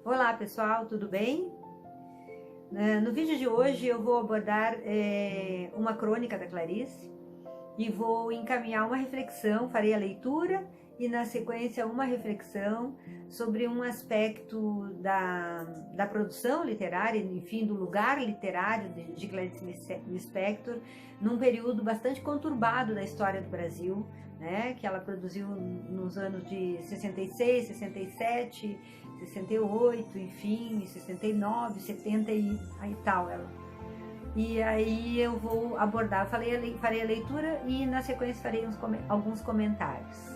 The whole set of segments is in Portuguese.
Olá pessoal, tudo bem? No vídeo de hoje eu vou abordar uma crônica da Clarice e vou encaminhar uma reflexão, farei a leitura e na sequência uma reflexão sobre um aspecto da produção literária, enfim, do lugar literário de Clarice Lispector, num período bastante conturbado da história do Brasil, né, que ela produziu nos anos de 66, 67, 68, enfim, 69, 70 e tal. E aí eu vou abordar, farei a leitura e na sequência farei alguns comentários.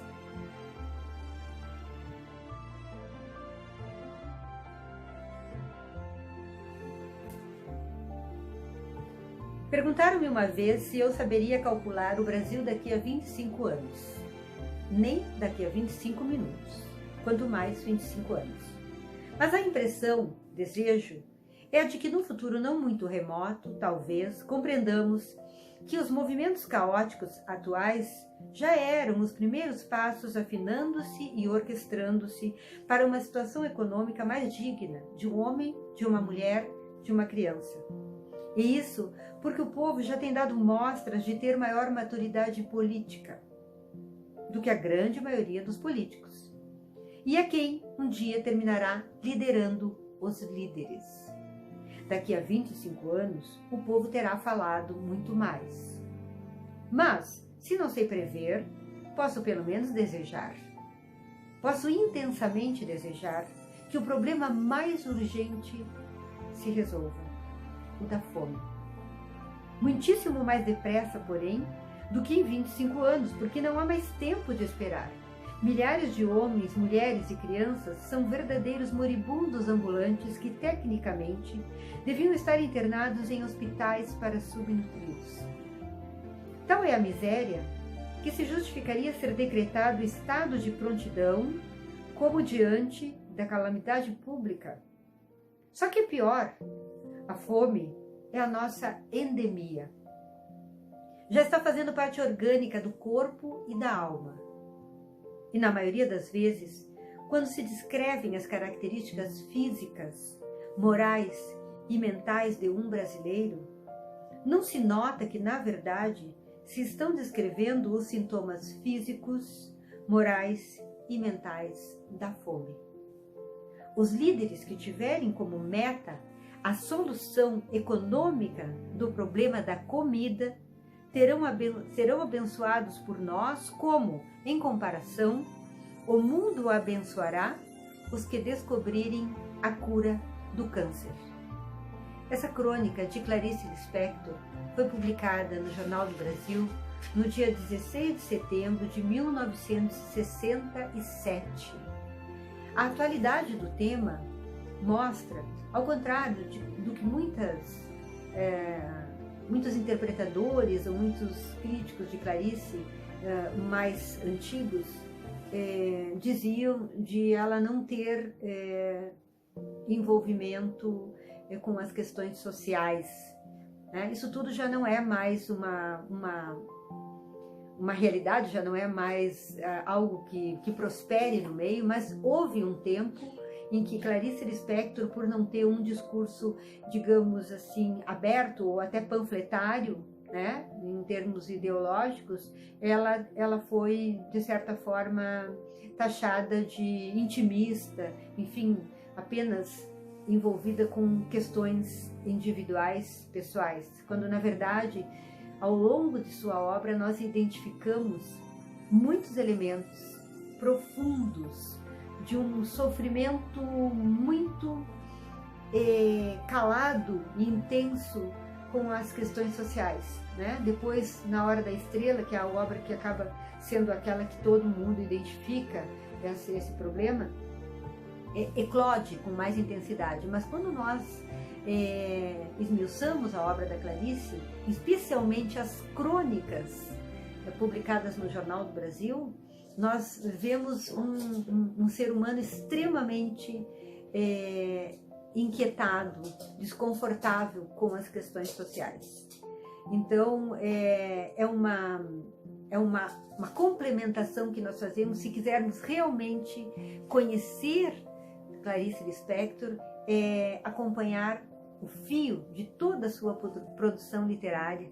Perguntaram-me uma vez se eu saberia calcular o Brasil daqui a 25 anos. Nem daqui a 25 minutos, quanto mais 25 anos. Mas a impressão, desejo, é a de que no futuro não muito remoto, talvez, compreendamos que os movimentos caóticos atuais já eram os primeiros passos afinando-se e orquestrando-se para uma situação econômica mais digna de um homem, de uma mulher, de uma criança. E isso porque o povo já tem dado mostras de ter maior maturidade política do que a grande maioria dos políticos. E é quem um dia terminará liderando os líderes. Daqui a 25 anos, o povo terá falado muito mais. Mas, se não sei prever, posso pelo menos desejar. Posso intensamente desejar que o problema mais urgente se resolva, o da fome. Muitíssimo mais depressa, porém, do que em 25 anos, porque não há mais tempo de esperar. Milhares de homens, mulheres e crianças são verdadeiros moribundos ambulantes que, tecnicamente, deviam estar internados em hospitais para subnutridos. Tal é a miséria que se justificaria ser decretado estado de prontidão como diante da calamidade pública. Só que é pior, a fome é a nossa endemia. Já está fazendo parte orgânica do corpo e da alma. E na maioria das vezes, quando se descrevem as características físicas, morais e mentais de um brasileiro, não se nota que, na verdade, se estão descrevendo os sintomas físicos, morais e mentais da fome. Os líderes que tiverem como meta a solução econômica do problema da comida serão abençoados por nós como, em comparação, o mundo abençoará os que descobrirem a cura do câncer. Essa crônica de Clarice Lispector foi publicada no Jornal do Brasil no dia 16 de setembro de 1967. A atualidade do tema mostra, ao contrário do que muitos interpretadores ou muitos críticos de Clarice mais antigos diziam de ela não ter envolvimento com as questões sociais. Né? Isso tudo já não é mais uma realidade, já não é mais algo que prospere no meio, mas houve um tempo em que Clarice Lispector, por não ter um discurso, digamos assim, aberto ou até panfletário, né, em termos ideológicos, ela foi, de certa forma, taxada de intimista, enfim, apenas envolvida com questões individuais, pessoais, quando, na verdade, ao longo de sua obra, nós identificamos muitos elementos profundos de um sofrimento muito calado e intenso com as questões sociais. Né? Depois, na Hora da Estrela, que é a obra que acaba sendo aquela que todo mundo identifica esse problema, eclode com mais intensidade. Mas quando nós esmiuçamos a obra da Clarice, especialmente as crônicas publicadas no Jornal do Brasil, nós vemos um ser humano extremamente inquietado, desconfortável com as questões sociais. Então, é uma complementação que nós fazemos se quisermos realmente conhecer Clarice Lispector é acompanhar o fio de toda a sua produção literária,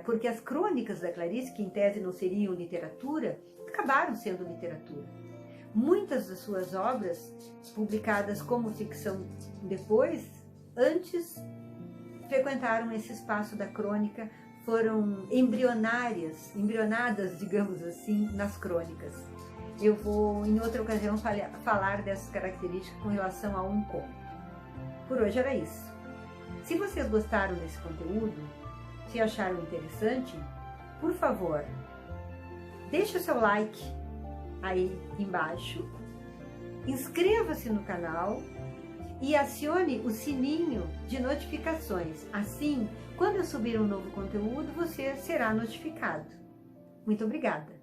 porque as crônicas da Clarice, que em tese não seriam literatura, acabaram sendo literatura. Muitas das suas obras, publicadas como ficção depois, antes frequentaram esse espaço da crônica, foram embrionadas, digamos assim, nas crônicas. Eu vou, em outra ocasião, falar dessas características com relação a um conto. Por hoje era isso. Se vocês gostaram desse conteúdo, se acharam interessante, por favor, deixe o seu like aí embaixo, inscreva-se no canal e acione o sininho de notificações. Assim, quando eu subir um novo conteúdo, você será notificado. Muito obrigada!